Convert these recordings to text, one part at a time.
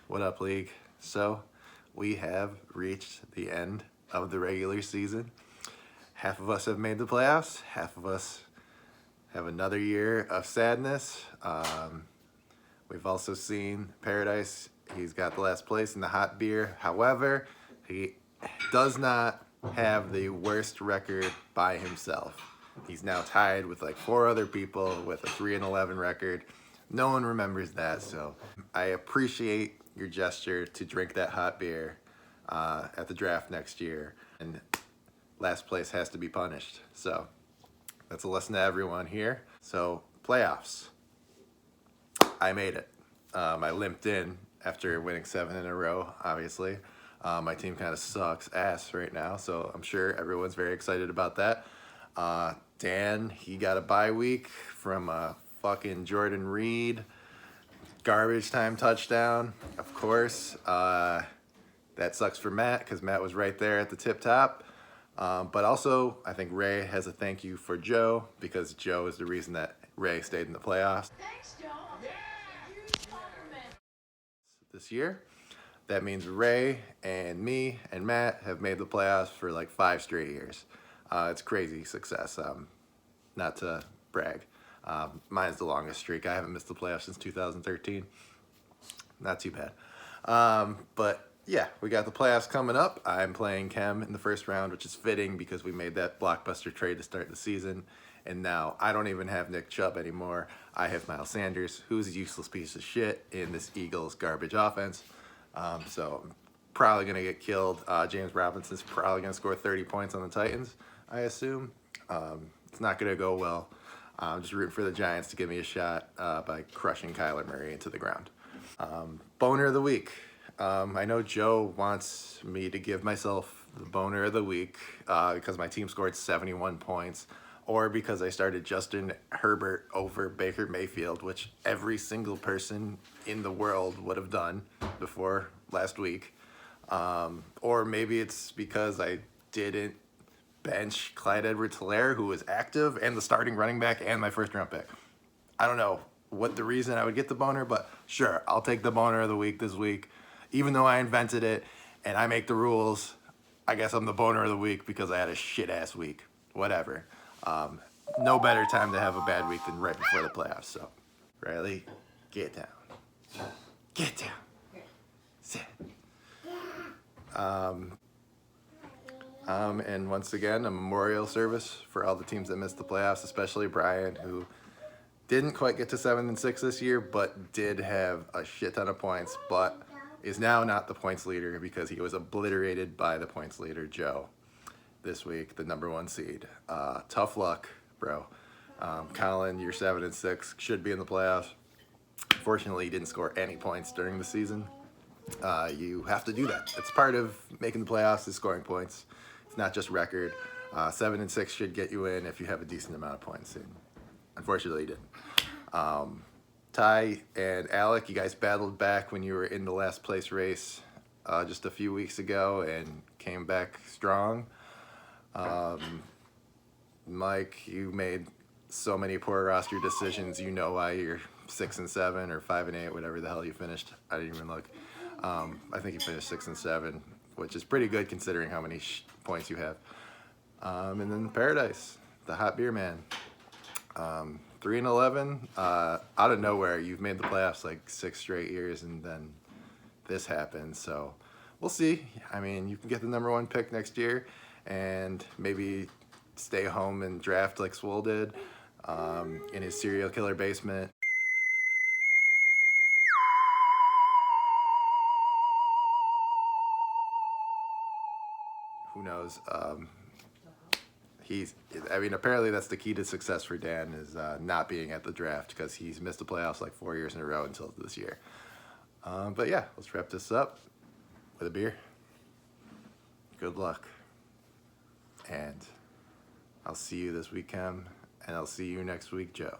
What up, League? So, we have reached the end of the regular season. Half of us have made the playoffs, half of us have another year of sadness. We've also seen Paradise. He's got the last place in the hot beer. However, he does not have the worst record by himself. He's now tied with like 4 other people with a 3-11 record. No one remembers that, so I appreciate your gesture to drink that hot beer at the draft next year. And last place has to be punished. So that's a lesson to everyone here. So playoffs. I made it. I limped in after winning 7 in a row, obviously. My team kind of sucks ass right now, so I'm sure everyone's very excited about that. Dan, he got a bye week from fucking Jordan Reed. Garbage time touchdown, of course. That sucks for Matt because Matt was right there at the tip top. But also, I think Ray has a thank you for Joe because Joe is the reason that Ray stayed in the playoffs. Thanks, Joe. Huge compliment. This year, that means Ray and me and Matt have made the playoffs for like 5 straight years. It's crazy success. Not to brag. Mine's the longest streak. I haven't missed the playoffs since 2013. Not too bad. But yeah, we got the playoffs coming up. I'm playing Chem in the first round, which is fitting because we made that blockbuster trade to start the season. And now I don't even have Nick Chubb anymore. I have Miles Sanders, who's a useless piece of shit in this Eagles garbage offense. So I'm probably going to get killed. James Robinson's probably going to score 30 points on the Titans, I assume. It's not going to go well. I'm just rooting for the Giants to give me a shot by crushing Kyler Murray into the ground. Boner of the week. I know Joe wants me to give myself the boner of the week because my team scored 71 points or because I started Justin Herbert over Baker Mayfield, which every single person in the world would have done before last week. Or maybe it's because I didn't bench Clyde Edwards-Helaire, who was active and the starting running back and my first round pick. I don't know what the reason I would get the boner, but sure, I'll take the boner of the week this week. Even though I invented it and I make the rules, I guess I'm the boner of the week because I had a shit-ass week. Whatever. No better time to have a bad week than right before the playoffs. So, Riley, get down. Get down. Sit. And once again, a memorial service for all the teams that missed the playoffs, especially Brian, who didn't quite get to 7-6 this year, but did have a shit ton of points, but is now not the points leader because he was obliterated by the points leader, Joe, this week, the #1 seed. Tough luck, bro. Colin, you're 7-6, should be in the playoffs. Fortunately, he didn't score any points during the season. You have to do that. It's part of making the playoffs is scoring points. It's not just record. 7-6 should get you in if you have a decent amount of points. And unfortunately, you didn't. Ty and Alec, you guys battled back when you were in the last place race just a few weeks ago and came back strong. Mike, you made so many poor roster decisions. You know why you're 6-7 or 5-8, whatever the hell you finished. I didn't even look. I think you finished 6-7, which is pretty good considering how many points you have. And then Paradise, the hot beer man. 3-11, out of nowhere, you've made the playoffs like 6 straight years, and then this happened. So we'll see. I mean, you can get the #1 pick next year, and maybe stay home and draft like Swole did in his serial killer basement. Who knows? Apparently that's the key to success for Dan is not being at the draft because he's missed the playoffs like 4 years in a row until this year. But yeah, let's wrap this up with a beer. Good luck. And I'll see you this week, Cam, and I'll see you next week, Joe.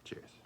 Cheers.